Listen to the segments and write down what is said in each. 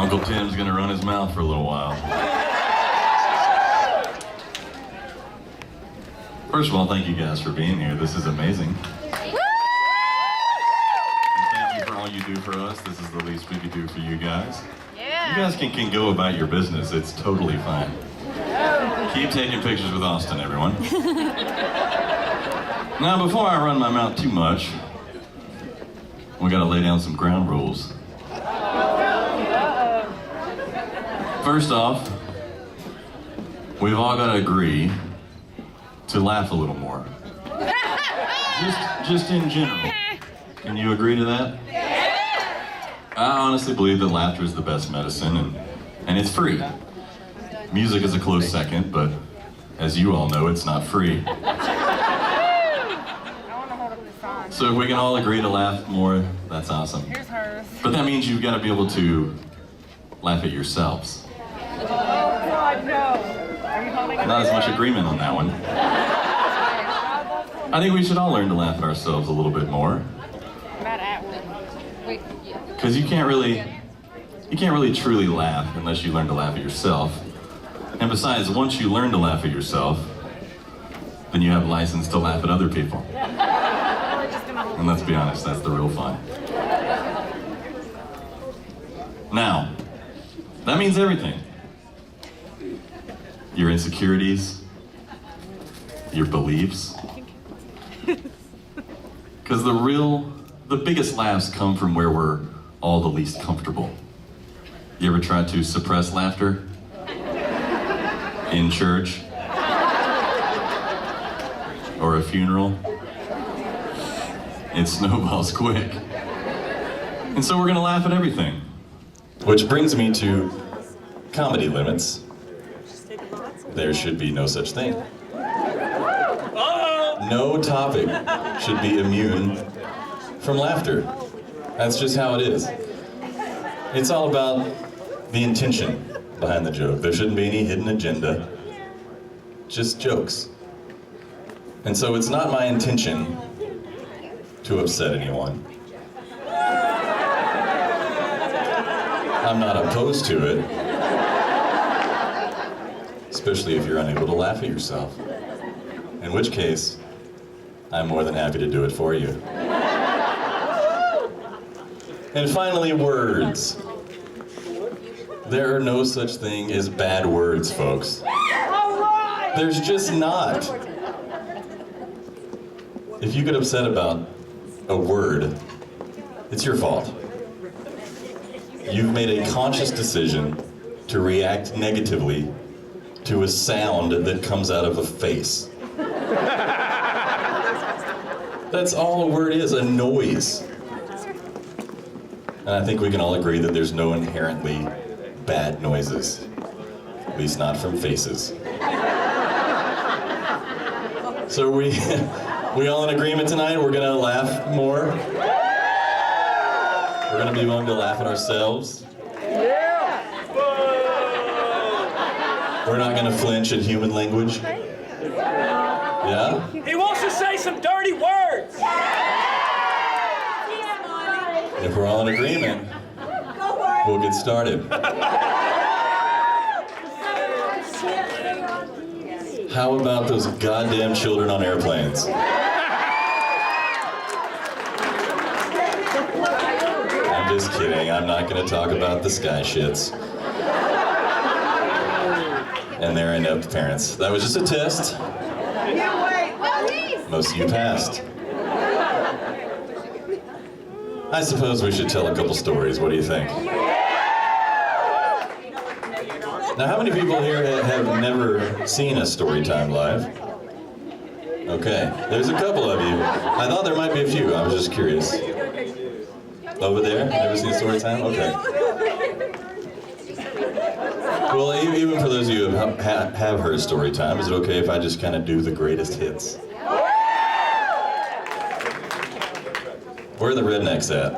Uncle Tim's gonna run his mouth for a little while. First of all, thank you guys for being here. This is amazing. And thank you for all you do for us. This is the least we could do for you guys. Yeah. You guys can go about your business. It's totally fine. Keep taking pictures with Austin, everyone. Now, before I run my mouth too much, we gotta lay down some ground rules. First off, we've all gotta agree to laugh a little more. Just in general. Can you agree to that? I honestly believe that laughter is the best medicine, and it's free. Music is a close second, but as you all know, it's not free. So if we can all agree to laugh more, that's awesome. Here's hers. But that means you've got to be able to laugh at yourselves. Oh God, no. Are you holding it? Not as much agreement on that one. I think we should all learn to laugh at ourselves a little bit more. Matt Atwood. Wait, yeah. Because you can't really truly laugh unless you learn to laugh at yourself. And besides, once you learn to laugh at yourself, then you have license to laugh at other people. And let's be honest, that's the real fun. Now, that means everything. Your insecurities, your beliefs. Because the biggest laughs come from where we're all the least comfortable. You ever tried to suppress laughter? In church? Or a funeral? It snowballs quick. And so we're gonna laugh at everything. Which brings me to comedy limits. There should be no such thing. No topic should be immune from laughter. That's just how it is. It's all about the intention behind the joke. There shouldn't be any hidden agenda, just jokes. And so it's not my intention to upset anyone. I'm not opposed to it, especially if you're unable to laugh at yourself, in which case, I'm more than happy to do it for you. And finally, words. There are no such thing as bad words, folks. There's just not. If you get upset about a word, it's your fault. You've made a conscious decision to react negatively to a sound that comes out of a face. That's all a word is, a noise. And I think we can all agree that there's no inherently bad noises, at least not from faces. So we all in agreement tonight? We're gonna laugh more? We're gonna be willing to laugh at ourselves? We're not gonna flinch at human language? Yeah? He wants to say some dirty words. If we're all in agreement, we'll get started. How about those goddamn children on airplanes? I'm just kidding. I'm not going to talk about the sky shits and their inept parents. That was just a test. Most of you passed. I suppose we should tell a couple stories. What do you think? Now, how many people here have never seen a Storytime live? Okay, there's a couple of you. I thought there might be a few. I was just curious. Over there? Never seen a Storytime? Okay. Well, even for those of you who have heard Storytime, is it okay if I just kind of do the greatest hits? Where are the rednecks at?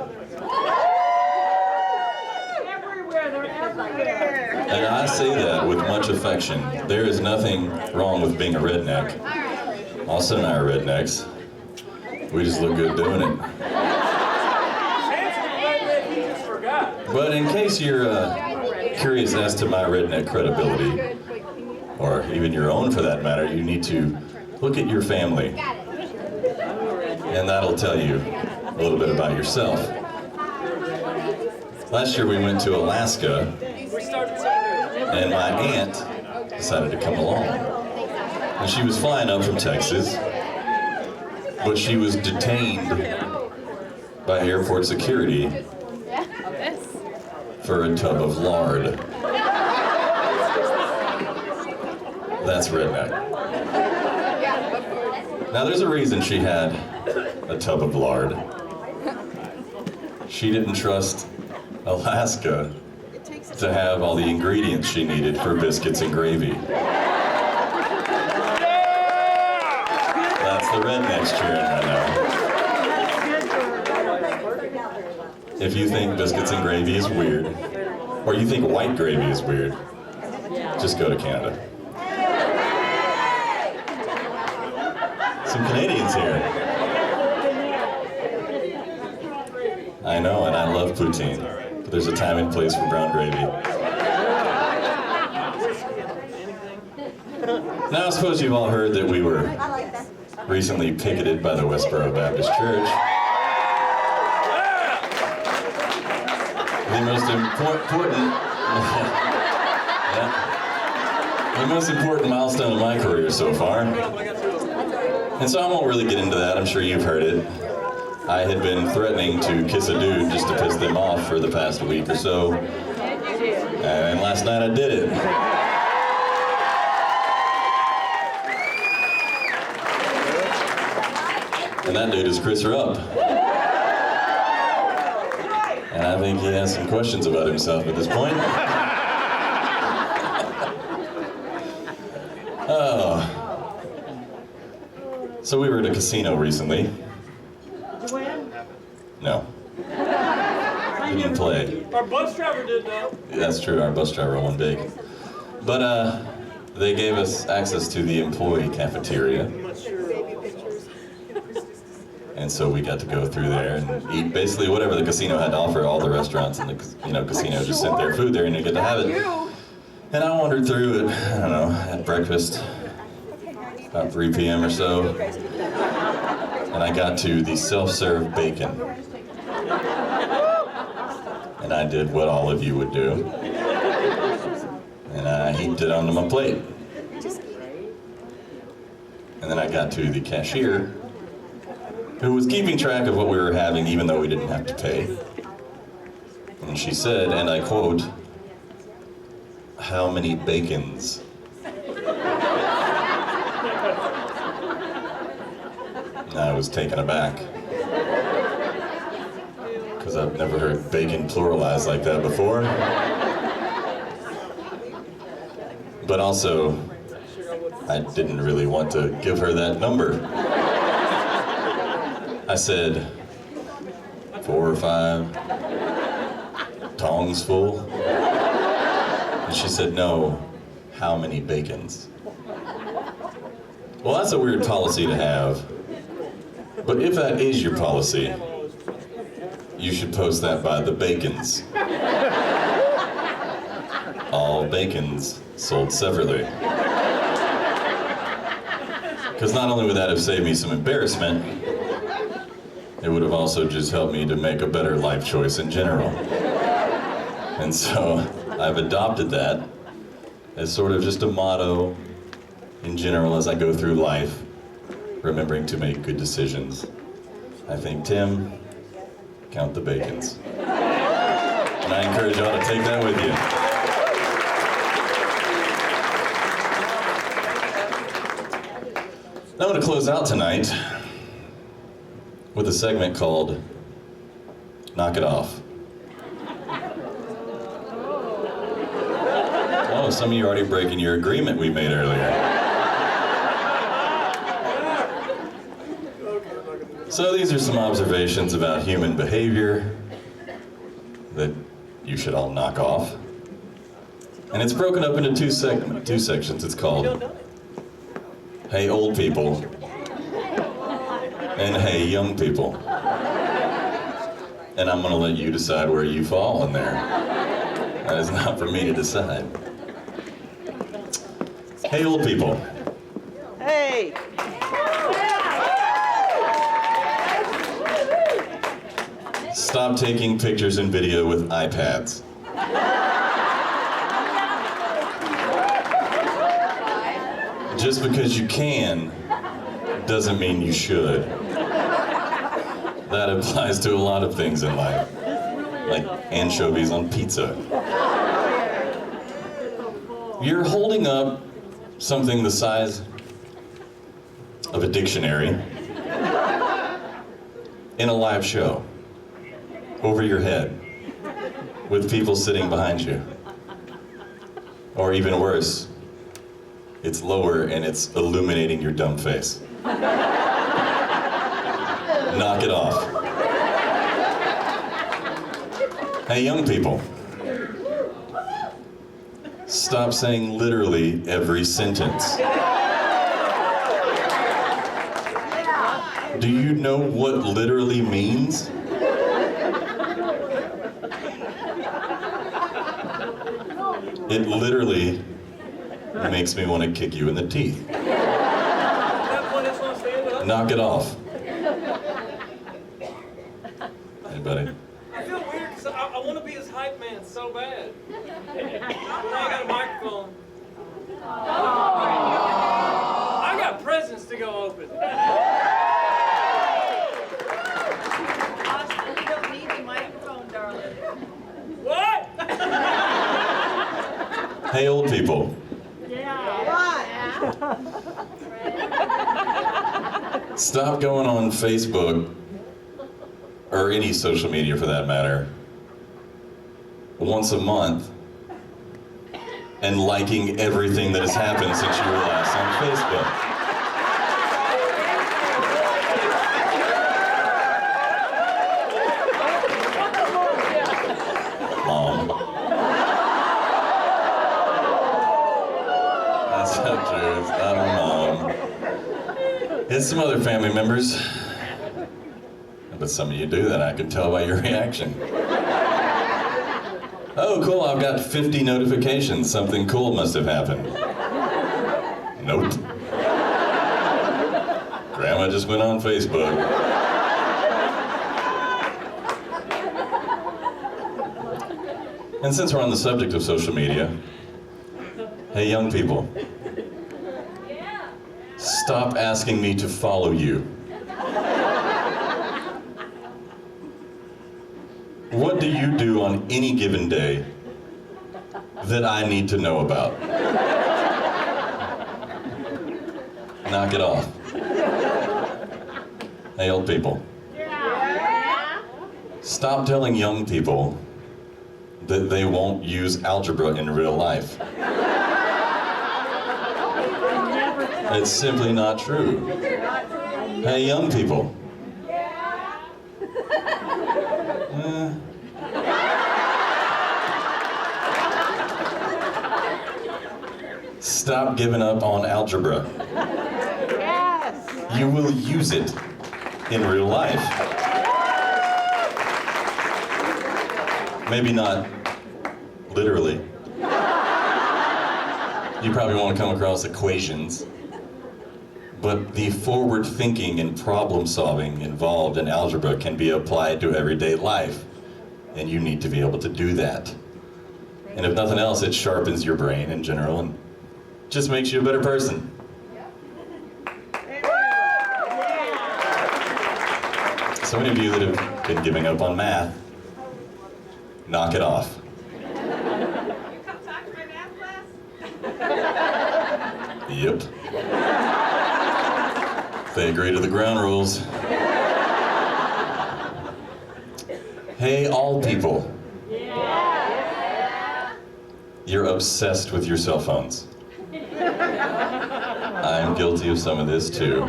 Everywhere, they're everywhere. And I say that with much affection. There is nothing wrong with being a redneck. Austin and I are rednecks. We just look good doing it. But But in case you're curious as to my redneck credibility, or even your own for that matter, you need to look at your family. And that'll tell you a little bit about yourself. Last year we went to Alaska, and my aunt decided to come along. And she was flying up from Texas, but she was detained by airport security for a tub of lard. That's redneck. Now there's a reason she had a tub of lard. She didn't trust Alaska to have all the ingredients she needed for biscuits and gravy. That's the rednecks cheering right now. If you think biscuits and gravy is weird, or you think white gravy is weird, just go to Canada. Some Canadians here. I know, and I love poutine, but there's a time and place for brown gravy. Now I suppose you've all heard that we were recently picketed by the Westboro Baptist Church. The most important milestone of my career so far. And so I won't really get into that, I'm sure you've heard it. I had been threatening to kiss a dude just to piss them off for the past week or so. And last night I did it. And that dude is Chris Rupp. And I think he has some questions about himself at this point. Oh. So we were at a casino recently. Did you win? No. Didn't play. Our bus driver did though. That's true, our bus driver won big. But they gave us access to the employee cafeteria. And so we got to go through there and eat basically whatever the casino had to offer. All the restaurants in the casino just sent their food there and you get to have it. And I wandered through it, I don't know, at breakfast, about 3 p.m. or so. And I got to the self-serve bacon. And I did what all of you would do. And I heaped it onto my plate. And then I got to the cashier, who was keeping track of what we were having even though we didn't have to pay. And she said, and I quote, "How many bacons?" And I was taken aback, because I've never heard bacon pluralized like that before. But also, I didn't really want to give her that number. I said, 4 or 5 tongs full. And she said, "No, how many bacons?" Well, that's a weird policy to have. But if that is your policy, you should post that by the bacons. All bacons sold separately. Because not only would that have saved me some embarrassment, it would have also just helped me to make a better life choice in general. And so I've adopted that as sort of just a motto in general as I go through life, remembering to make good decisions. I think, Tim, count the bacons. And I encourage y'all to take that with you. Now I'm going to close out tonight with a segment called Knock It Off. Oh, some of you are already breaking your agreement we made earlier. So these are some observations about human behavior that you should all knock off. And it's broken up into two sections. It's called Hey Old People and Hey Young People. And I'm gonna let you decide where you fall in there. That is not for me to decide. Hey, old people. Hey! Stop taking pictures and video with iPads. Just because you can doesn't mean you should. That applies to a lot of things in life, like anchovies on pizza. You're holding up something the size of a dictionary in a live show over your head with people sitting behind you. Or even worse, it's lower and it's illuminating your dumb face. Knock it off. Hey, young people. Stop saying literally every sentence. Do you know what literally means? It literally makes me want to kick you in the teeth. Knock it off. Anybody? I feel weird because I want to be his hype man so bad. But I got a microphone. I got presents to go open. Austin, you don't need the microphone, darling. What? Hey, old people. Stop going on Facebook, or any social media for that matter, once a month and liking everything that has happened since you were last on Facebook. Mom. That's not true. It's not her mom. It's some other family members. But some of you do that, I can tell by your reaction. Oh, cool, I've got 50 notifications. Something cool must have happened. Nope. Grandma just went on Facebook. And since we're on the subject of social media, hey, young people. Stop asking me to follow you. What do you do on any given day that I need to know about? Knock it off. Hey, old people. Stop telling young people that they won't use algebra in real life. It's simply not true. Hey, young people. Stop giving up on algebra. You will use it in real life. Maybe not literally. You probably won't come across equations. But the forward thinking and problem solving involved in algebra can be applied to everyday life. And you need to be able to do that. And if nothing else, it sharpens your brain in general and just makes you a better person. So many of you that have been giving up on math, knock it off. You come talk to my math class? Yep. They agree to the ground rules. Hey, all people. You're obsessed with your cell phones. I'm guilty of some of this too.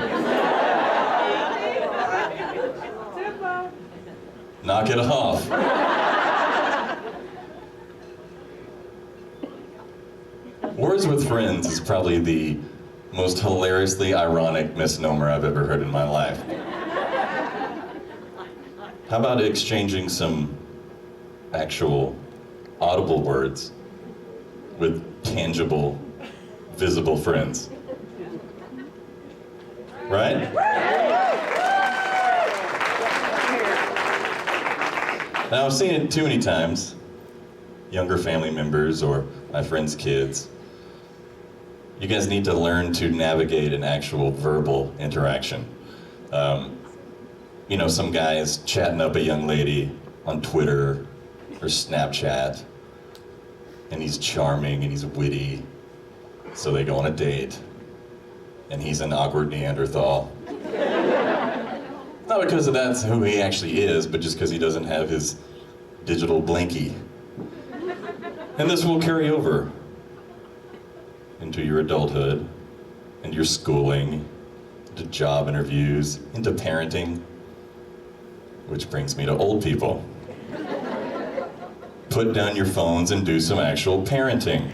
Knock it off. Words with friends is probably the most hilariously ironic misnomer I've ever heard in my life. How about exchanging some actual audible words with tangible, visible friends. Right? Now, I've seen it too many times. Younger family members or my friends' kids. You guys need to learn to navigate an actual verbal interaction. You know, some guy is chatting up a young lady on Twitter or Snapchat, and he's charming and he's witty, so they go on a date, and he's an awkward Neanderthal. Not because that's who he actually is, but just because he doesn't have his digital blankie. And this will carry over into your adulthood, and your schooling, into job interviews, into parenting, which brings me to old people. Put down your phones and do some actual parenting.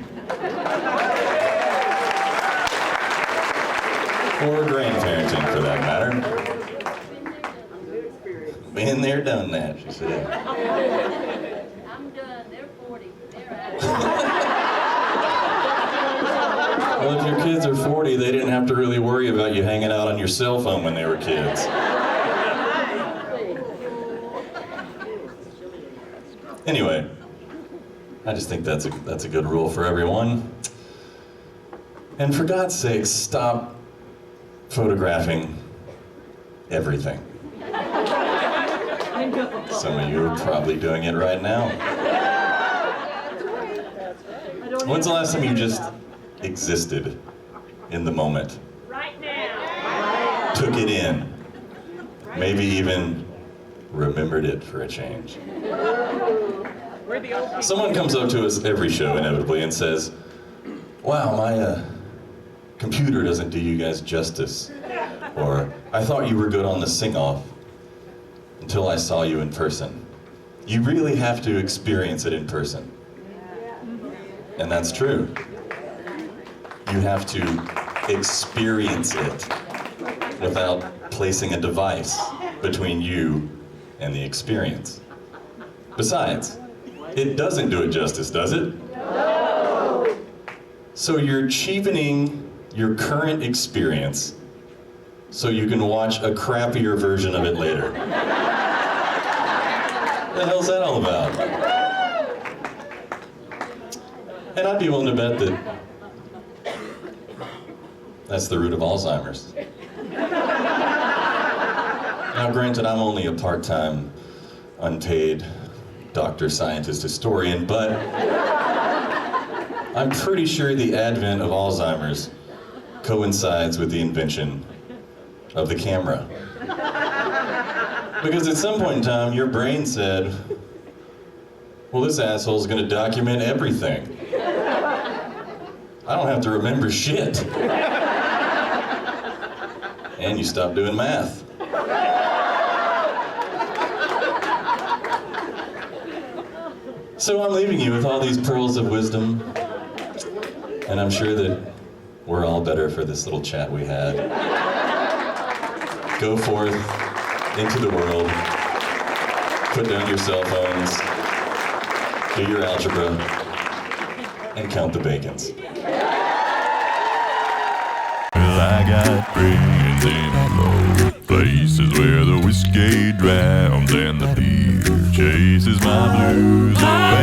Or grandparenting, for that matter. Been there, done that, she said. I'm done. They're 40. They're out. Well, if your kids are 40, they didn't have to really worry about you hanging out on your cell phone when they were kids. Anyway, I just think that's a good rule for everyone. And for God's sake, stop photographing everything. Some of you are probably doing it right now. When's the last time you just existed in the moment? Right now. Took it in. Maybe even remembered it for a change. We're the old people. Someone comes up to us every show inevitably and says, wow, my computer doesn't do you guys justice. Or, I thought you were good on the sing-off until I saw you in person. You really have to experience it in person. And that's true. You have to experience it without placing a device between you and the experience. Besides, it doesn't do it justice, does it? No! So you're cheapening your current experience so you can watch a crappier version of it later. What the hell's that all about? And I'd be willing to bet that that's the root of Alzheimer's. Now, granted, I'm only a part-time, unpaid doctor, scientist, historian, but I'm pretty sure the advent of Alzheimer's coincides with the invention of the camera. Because at some point in time, your brain said, well, this asshole's gonna document everything. I don't have to remember shit. And you stop doing math. So I'm leaving you with all these pearls of wisdom, and I'm sure that we're all better for this little chat we had. Go forth into the world, put down your cell phones, do your algebra, and count the bacons. Well, I got friends in low places where the whiskey drowns and the beer chases my blues away.